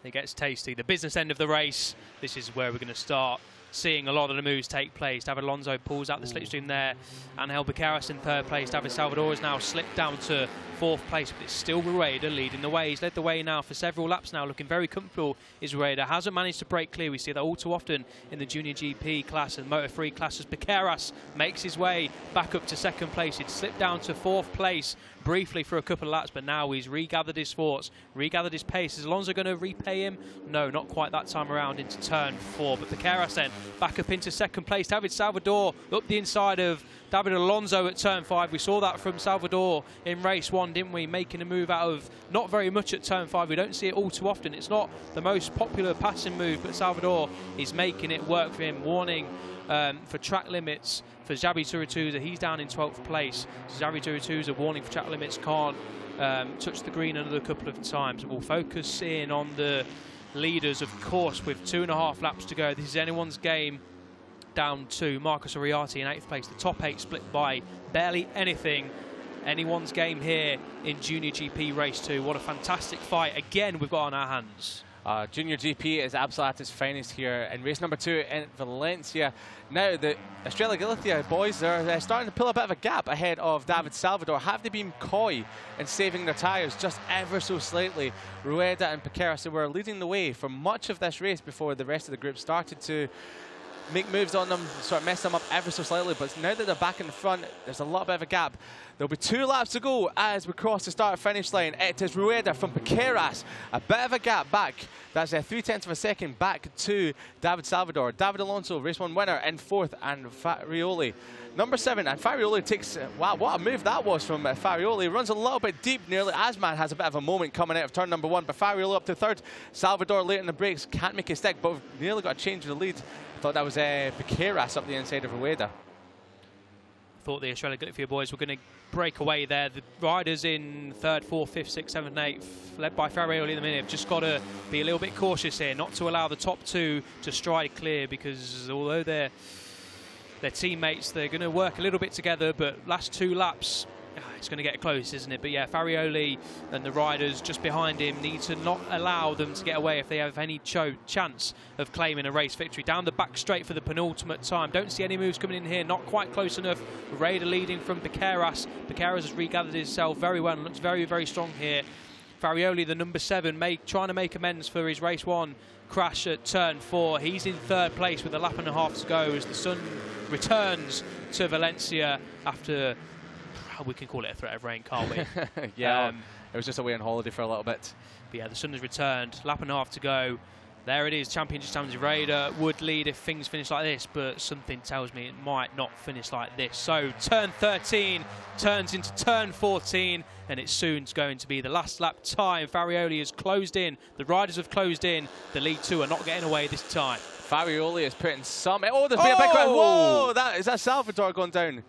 it gets tasty. The business end of the race, this is where we're going to start seeing a lot of the moves take place. David Alonso pulls out the slipstream there. Angel Piqueras in 3rd place. David Salvador has now slipped down to 4th place, but it's still Rueda leading the way. He's led the way now for several laps now, looking very comfortable. Is Rueda hasn't managed to break clear. We see that all too often in the Junior GP class and Motor 3 classes. Piqueras makes his way back up to 2nd place. He'd slipped down to 4th place briefly for a couple of laps, but now he's regathered his thoughts, regathered his pace. Is Alonso going to repay him? No, not quite that time around into turn 4, but Piqueras then back up into 2nd place. David Salvador up the inside of David Alonso at turn 5. We saw that from Salvador in race 1, didn't we? Making a move out of not very much at turn 5. We don't see it all too often. It's not the most popular passing move, but Salvador is making it work for him. Warning for track limits for Xabi Zurutuza. He's down in 12th place. Xabi Zurutuza, warning for track limits, can't touch the green another couple of times. We'll focus in on the leaders, of course, with 2.5 laps to go. This is anyone's game down to Marcus Uriarte in 8th place. The top 8 split by barely anything. Anyone's game here in Junior GP Race 2. What a fantastic fight again we've got on our hands. Junior GP is absolutely at its finest here in race number 2 in Valencia. Now the Estrella Galicia boys are starting to pull a bit of a gap ahead of David Salvador. Have they been coy in saving their tyres just ever so slightly? Rueda and Piqueras were leading the way for much of this race before the rest of the group started to make moves on them, sort of mess them up ever so slightly, but now that they're back in front, there's a lot bit of a gap. There'll be 2 laps to go as we cross the start-finish line. It is Rueda from Piqueras, a bit of a gap back. That's 0.3 of a second back to David Salvador. David Alonso, race 1 winner in 4th, and Farioli number 7. And Farioli takes, wow, what a move that was from Farioli. Runs a little bit deep nearly. Asman has a bit of a moment coming out of turn number 1, but Farioli up to 3rd. Salvador late in the brakes, can't make a stick, but we've nearly got a change of the lead. Thought that was Piqueras up the inside of Rueda. Thought the Estrella Galicia boys were going to break away there. The riders in 3rd, 4th, 5th, 6th, 7th, 8th, led by Farioli in the minute, have just got to be a little bit cautious here, not to allow the top 2 to stride clear, because although they're teammates, they're going to work a little bit together, but last 2 laps, it's going to get close, isn't it? But yeah, Farioli and the riders just behind him need to not allow them to get away if they have any chance of claiming a race victory. Down the back straight for the penultimate time. Don't see any moves coming in here, not quite close enough. Raider leading from Piqueras. Piqueras has regathered himself very well and looks very, very strong here. Farioli, the number 7, trying to make amends for his race 1 crash at turn 4. He's in 3rd place with a lap and a half to go as the sun returns to Valencia after, we can call it a threat of rain, can't we? Yeah, it was just away on holiday for a little bit. But yeah, the sun has returned, lap and a half to go. There it is, Championship Stands Raider would lead if things finish like this, but something tells me it might not finish like this. So turn 13 turns into turn 14, and it's soon going to be the last lap time. Farioli has closed in, the riders have closed in, the lead 2 are not getting away this time. Farioli is putting some... Oh, there's been a big crowd. Whoa, is that Salvador going down?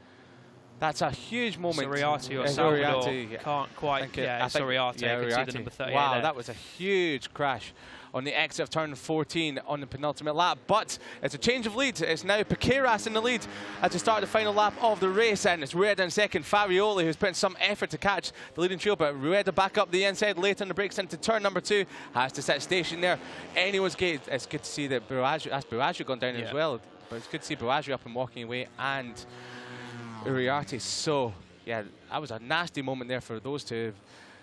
That's a huge moment. Soriati or Salvador, can't quite, yeah, Soriati, yeah, you can see the number 30. Wow, that was a huge crash on the exit of turn 14 on the penultimate lap, but it's a change of lead. It's now Piqueras in the lead at the start of the final lap of the race, and it's Rueda in second. Farioli, who's putting some effort to catch the leading trio, but Rueda back up the inside late on the brakes into turn number 2, has to set station there. Anyone's gate. It's good to see that Buagio gone down as well, but it's good to see Buagio up and walking away, and Uriarte. So yeah, that was a nasty moment there for those two.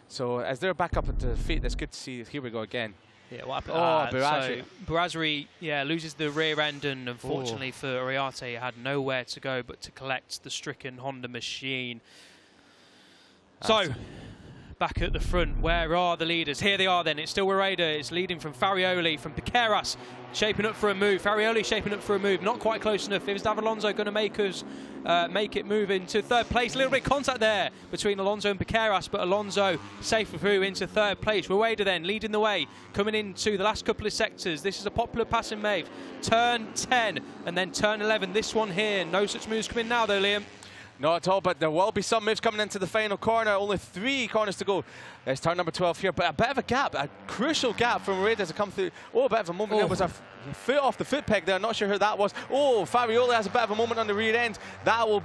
So as they're back up at the feet, that's good to see. Here we go again. Yeah, what happened? Buagio. So Buagio, yeah, loses the rear end, and unfortunately for Uriarte, had nowhere to go but to collect the stricken Honda machine. So, back at the front, where are the leaders? Here they are then. It's still Rueda. It's leading from Farioli, from Piqueras, shaping up for a move. Farioli shaping up for a move. Not quite close enough. Is David Alonso going to make it move into 3rd place? A little bit of contact there between Alonso and Piqueras, but Alonso safe through into 3rd place. Rueda then leading the way, coming into the last couple of sectors. This is a popular passing wave. Turn 10 and then turn 11. This one here. No such moves coming now though, Liam. Not at all, but there will be some moves coming into the final corner. Only 3 corners to go. There's turn number 12 here, but a bit of a gap, a crucial gap from Rueda to come through. Oh, a bit of a moment. There was a foot off the foot peg there. Not sure who that was. Oh, Farioli has a bit of a moment on the rear end. That will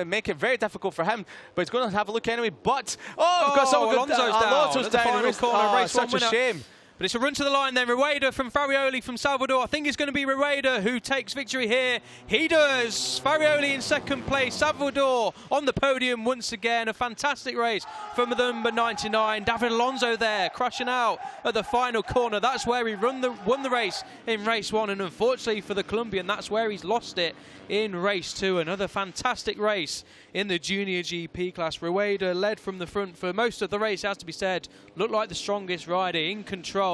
make it very difficult for him, but he's going to have a look anyway. But we've got someone good. Alonso's down. Final corner, race such a shame. But it's a run to the line then. Rueda from Farioli from Salvador. I think it's going to be Rueda who takes victory here. He does. Farioli in 2nd place. Salvador on the podium once again. A fantastic race from the number 99. David Alonso there, crashing out at the final corner. That's where he won the race in race 1. And unfortunately for the Colombian, that's where he's lost it in race 2. Another fantastic race in the Junior GP class. Rueda led from the front for most of the race, has to be said. Looked like the strongest rider, in control,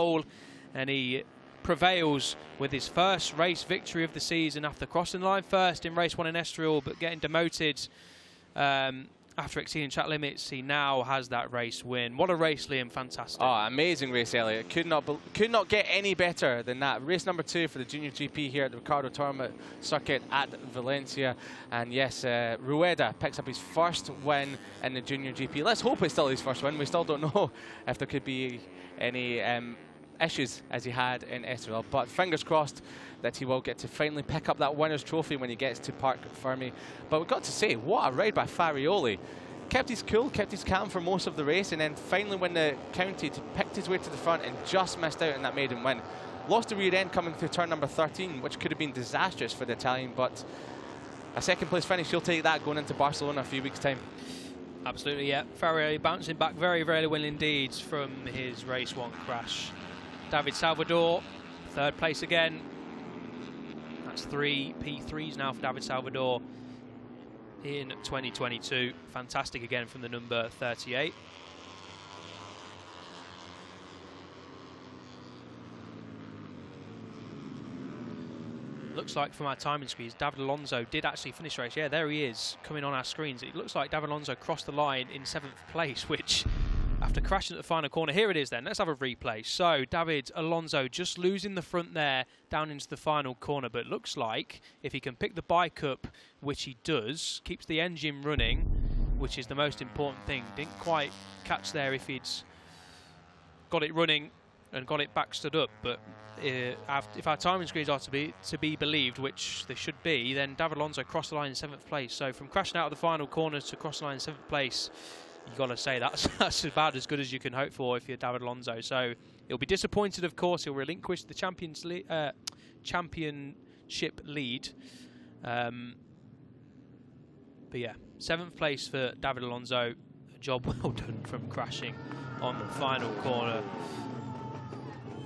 and he prevails with his first race victory of the season after crossing the line first in race 1 in Estoril, but getting demoted after exceeding track limits. He now has that race win. What a race, Liam. Fantastic. Oh, amazing race, Elliot. Could not get any better than that. Race number 2 for the Junior GP here at the Ricardo Tormo circuit at Valencia. And yes, Rueda picks up his first win in the Junior GP. Let's hope it's still his first win. We still don't know if there could be any issues as he had in Estoril, but fingers crossed that he will get to finally pick up that winner's trophy when he gets to Parc Fermé. But we've got to say, what a ride by Farioli. Kept his cool, kept his calm for most of the race, and then finally when the counted, picked his way to the front and just missed out in that maiden win. Lost the rear end coming through turn number 13, which could have been disastrous for the Italian, but a 2nd place finish, he'll take that going into Barcelona a few weeks' time. Absolutely, yeah. Farioli bouncing back very, very well indeed from his race 1 crash. David Salvador, 3rd place again. That's 3 P3s now for David Salvador in 2022. Fantastic again from the number 38. Looks like from our timing screens, David Alonso did actually finish the race. Yeah, there he is, coming on our screens. It looks like David Alonso crossed the line in 7th place, which, after crashing at the final corner, here it is then. Let's have a replay. So, David Alonso just losing the front there down into the final corner, but it looks like if he can pick the bike up, which he does, keeps the engine running, which is the most important thing. Didn't quite catch there if he'd got it running and got it back stood up, but if our timing screens are to be believed, which they should be, then David Alonso crossed the line in 7th place. So from crashing out of the final corner to cross the line in 7th place, you've got to say that's about as good as you can hope for if you're David Alonso. So he'll be disappointed, of course. He'll relinquish the championship lead. But yeah, 7th place for David Alonso. A job well done from crashing on the final corner.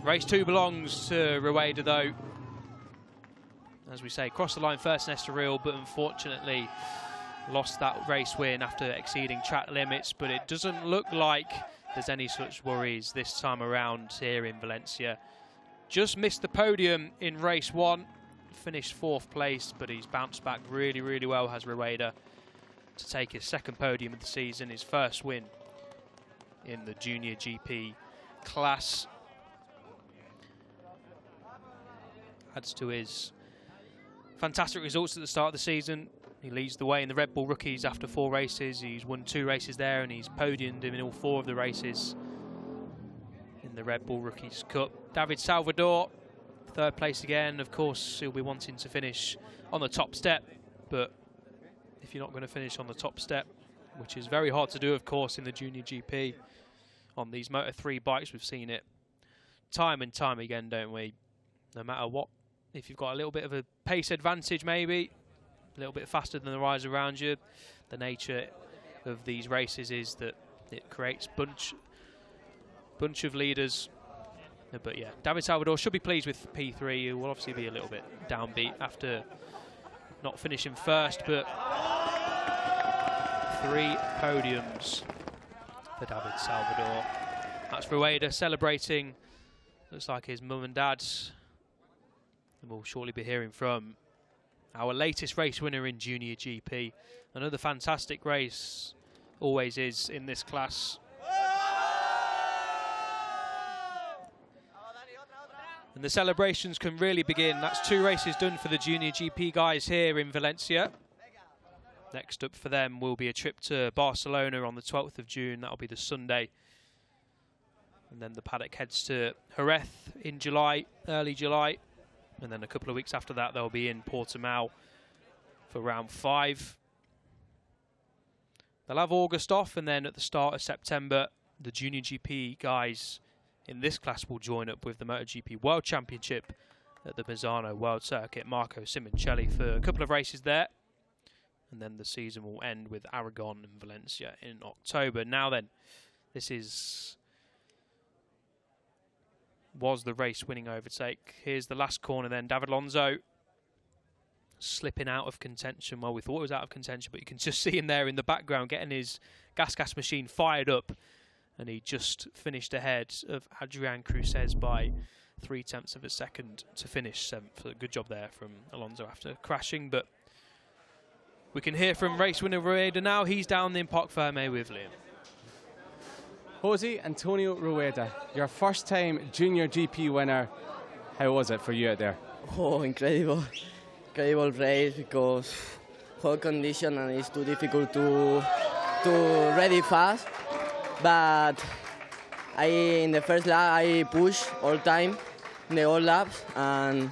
Race 2 belongs to Rueda though. As we say, crossed the line first in Estoril, but unfortunately lost that race win after exceeding track limits. But it doesn't look like there's any such worries this time around here in Valencia. Just missed the podium in race 1, finished 4th place, but he's bounced back really, really well, has Rueda, to take his 2nd podium of the season, his 1st win in the Junior GP class. Adds to his fantastic results at the start of the season. He leads the way in the Red Bull Rookies after 4 races. He's won 2 races there, and he's podiumed in all 4 of the races in the Red Bull Rookies Cup. David Salvador, 3rd place again. Of course, he'll be wanting to finish on the top step, but if you're not going to finish on the top step, which is very hard to do, of course, in the Junior GP, on these Moto3 bikes, we've seen it time and time again, don't we? No matter what, if you've got a little bit of a pace advantage, maybe a little bit faster than the riders around you, the nature of these races is that it creates bunch of leaders. But yeah, David Salvador should be pleased with P3. He will obviously be a little bit downbeat after not finishing 1st, but 3 podiums for David Salvador. That's Rueda celebrating. Looks like his mum and dad. And we'll shortly be hearing from our latest race winner in Junior GP. Another fantastic race, always is in this class. And the celebrations can really begin. That's 2 races done for the Junior GP guys here in Valencia. Next up for them will be a trip to Barcelona on the 12th of June. That'll be the Sunday. And then the paddock heads to Jerez in July, early July. And then a couple of weeks after that, they'll be in Portimao for round 5. They'll have August off, and then at the start of September, the Junior GP guys in this class will join up with the MotoGP World Championship at the Misano World Circuit. Marco Simoncelli for a couple of races there. And then the season will end with Aragon and Valencia in October. Now then, this was the race-winning overtake. Here's the last corner then. David Alonso slipping out of contention. Well, we thought he was out of contention, but you can just see him there in the background getting his gas machine fired up. And he just finished ahead of Adrian Cruces by 0.3 of a second to finish 7th. So good job there from Alonso after crashing. But we can hear from race winner Rueda now. He's down in Parc Fermé with Liam. Jose Antonio Rueda, your 1st time Junior GP winner. How was it for you out there? Oh, incredible. Incredible race because hot condition and it's too difficult to ready fast. But in the first lap I push all time in the all laps, and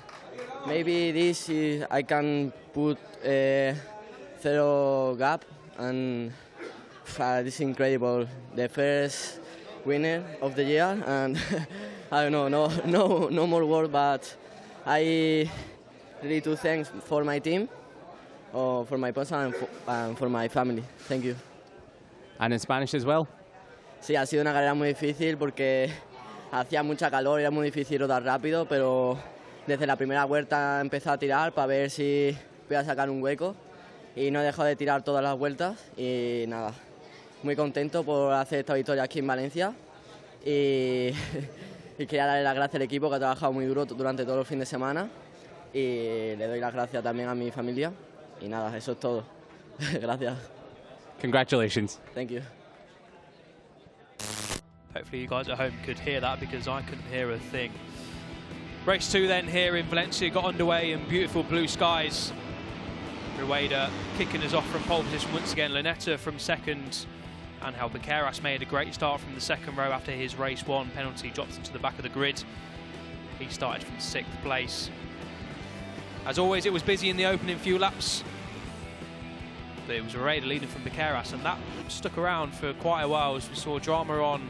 maybe this is I can put 0 gap, and this is incredible. The first winner of the year, and I don't know, no more word, but I really do thanks for my team, for my person, and for my family. Thank you. And in Spanish as well? Sí, ha sido una carrera muy difícil porque hacía mucha calor, era muy difícil rodar rápido, pero desde la primera vuelta empecé a tirar para ver si voy a sacar un hueco y no he dejado de tirar todas las vueltas y nada, muy contento por hacer esta victoria aquí en Valencia y quería darle las gracias al equipo que ha trabajado muy duro durante todo el fin de semana y le doy las gracias también a mi familia y nada, eso es todo. Gracias. Congratulations. Thank you. Hopefully you guys at home could hear that because I couldn't hear a thing. Race 2 then here in Valencia got underway in beautiful blue skies. Rueda kicking us off from pole position once again. Lunetta from 2nd. Angel Bequeras made a great start from the 2nd row after his race 1 penalty dropped into the back of the grid. He started from 6th place. As always, it was busy in the opening few laps. But it was Rueda leading from Bequeras, and that stuck around for quite a while as we saw drama on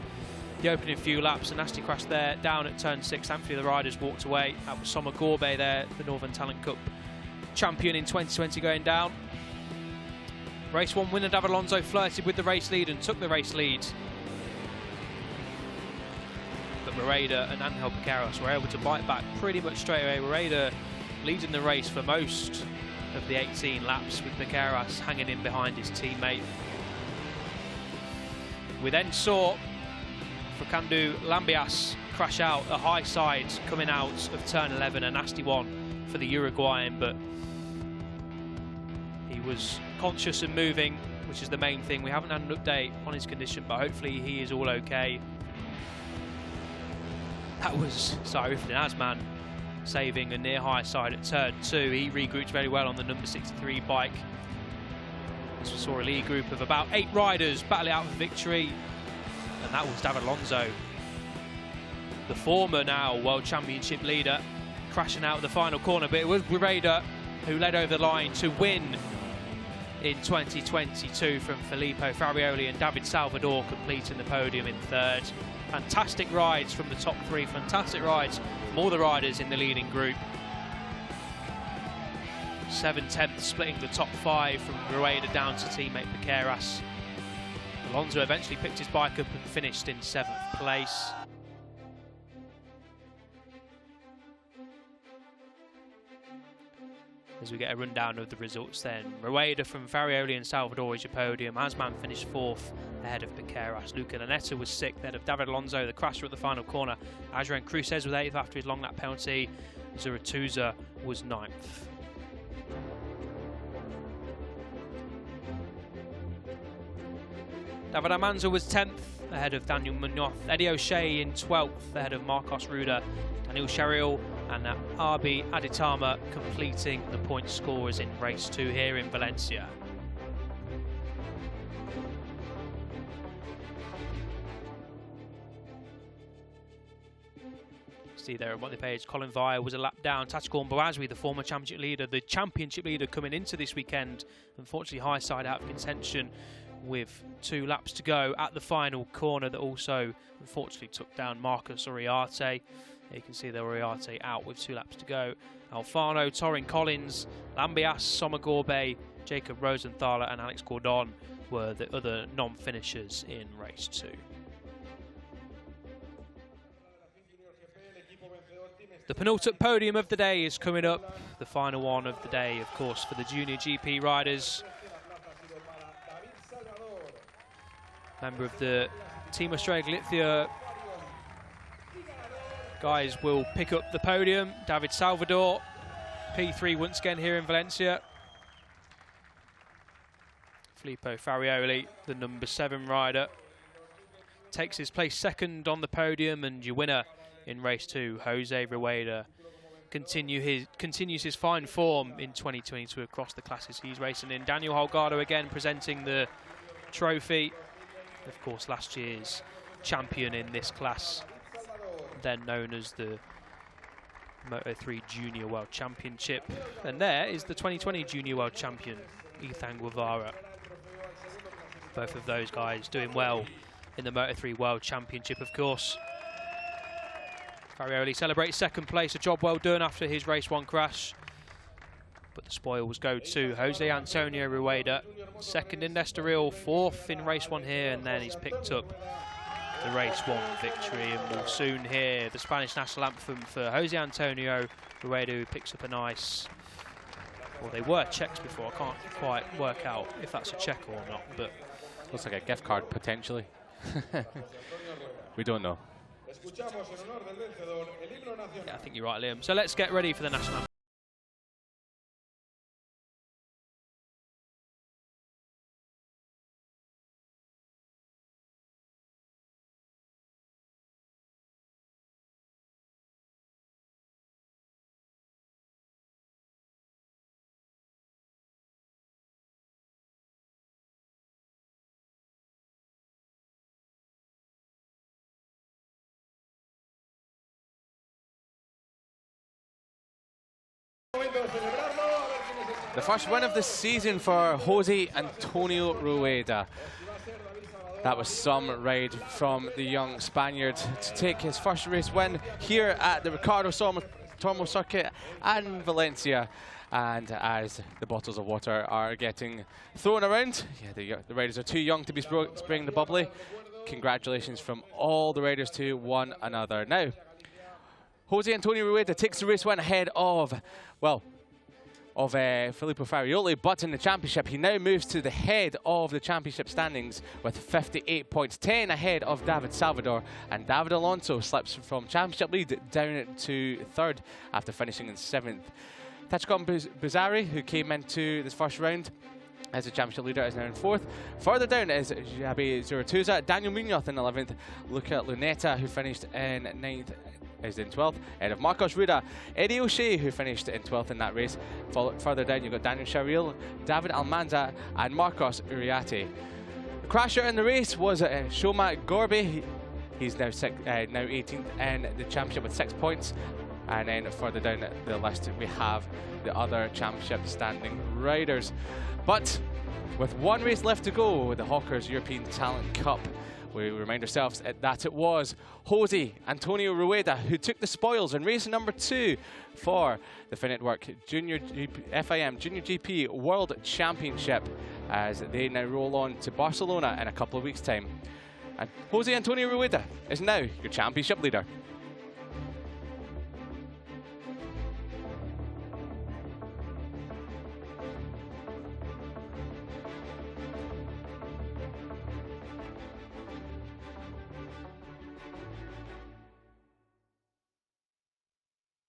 the opening few laps. A nasty crash there down at turn 6. Thankfully the riders walked away. That was Soma Gorbe there, the Northern Talent Cup champion in 2020, going down. Race 1 winner David Alonso flirted with the race lead and took the race lead Rueda and Angel Piqueras were able to bite back pretty much straight away. Rueda leading the race for most of the 18 laps, with Piqueras hanging in behind his teammate. We then saw Facundo Lambias crash out a high side coming out of turn 11, a nasty one for the Uruguayan, but he was conscious and moving, which is the main thing. We haven't had an update on his condition, but hopefully he is all okay. That was Cyrifin Asman saving a near high side at turn 2. He regrouped very well on the number 63 bike. As we saw a lead group of about 8 riders battle it out for victory, and that was David Alonso, the former now World Championship leader, crashing out of the final corner. But it was Rueda who led over the line to win in 2022 from Filippo Farioli, and David Salvador completing the podium in third. Fantastic rides from the top 3, fantastic rides from all the riders in the leading group. 7/10 splitting the top 5 from Rueda down to teammate Piqueras. Alonso eventually picked his bike up and finished in 7th place. As we get a rundown of the results then, Rueda from Farioli and Salvador is your podium. Asman finished 4th ahead of Piqueras. Luca Lanetta was 6th ahead of David Alonso, the crasher at the final corner. Adrian Cruces was 8th after his long lap penalty. Zuratuza was 9th. David Almanza was 10th ahead of Daniel Munoz. Eddie O'Shea in 12th ahead of Marcos Ruda. Daniel Sherrill and Arbi Aditama completing the point scorers in race 2 here in Valencia. See there on the page, Colin Vire was a lap down. Tachkorn Boazwi, the former championship leader coming into this weekend, unfortunately high side out of contention with 2 laps to go at the final corner, that also unfortunately took down Marcus Uriarte. You can see the Uriarte out with 2 laps to go. Alfano, Torin Collins, Lambias, Somagorbe, Jacob Rosenthaler and Alex Gordon were the other non-finishers in race 2. The penultimate podium of the day is coming up. The final one of the day, of course, for the Junior GP riders. Member of the Team Australia Galicia guys will pick up the podium. David Salvador, P3 once again here in Valencia. Filippo Farioli, the number 7 rider, takes his place 2nd on the podium, and your winner in race 2, Jose Rueda, continues his fine form in 2022 across the classes he's racing in. Daniel Holgado again presenting the trophy. Of course, last year's champion in this class, then known as the Moto3 Junior World Championship. And there is the 2020 Junior World Champion, Ethan Guevara. Both of those guys doing well in the Moto3 World Championship, of course. Farioli celebrates 2nd place, a job well done after his race 1 crash. But the spoils go to Jose Antonio Rueda, 2nd in Estoril, 4th in race 1 here, and then he's picked up the race 1 victory, and we'll soon hear the Spanish national anthem for Jose Antonio Rueda, who picks up a nice, well, they were checks before, I can't quite work out if that's a check or not, but looks like a gift card potentially. We don't know. Yeah, I think you're right, Liam. So let's get ready for the national anthem. The first win of the season for Jose Antonio Rueda. That was some ride from the young Spaniard to take his first race win here at the Ricardo Tormo circuit and Valencia. And as the bottles of water are getting thrown around, yeah, the riders are too young to be spraying the bubbly. congratulations from all the riders to one another. Now, Jose Antonio Rueda takes the race win ahead of, well, Filippo Farioli, but in the championship he now moves to the head of the championship standings with 58 points, 10 ahead of David Salvador, and David Alonso slips from championship lead down to third after finishing in 7th. Tachikon Buzari, who came into this first round as a championship leader, is now in 4th. Further down is Jabi Zuratuza, Daniel Munoz in 11th, Luca Luneta, who finished in 9th, is in 12th, ahead of Marcos Ruda, Eddie O'Shea, who finished in 12th in that race. Further down, you've got Daniel Sharil, David Almanza, and Marcos Uriarte. The crasher in the race was Shoma Gorby. He's now 18th in the championship with 6 points. And then further down the list, we have the other championship standing riders. But with one race left to go, with the Hawkers European Talent Cup, we remind ourselves that it was Jose Antonio Rueda who took the spoils in race number 2 for the FIM FIM Junior GP World Championship, as they now roll on to Barcelona in a couple of weeks' time. And Jose Antonio Rueda is now your championship leader.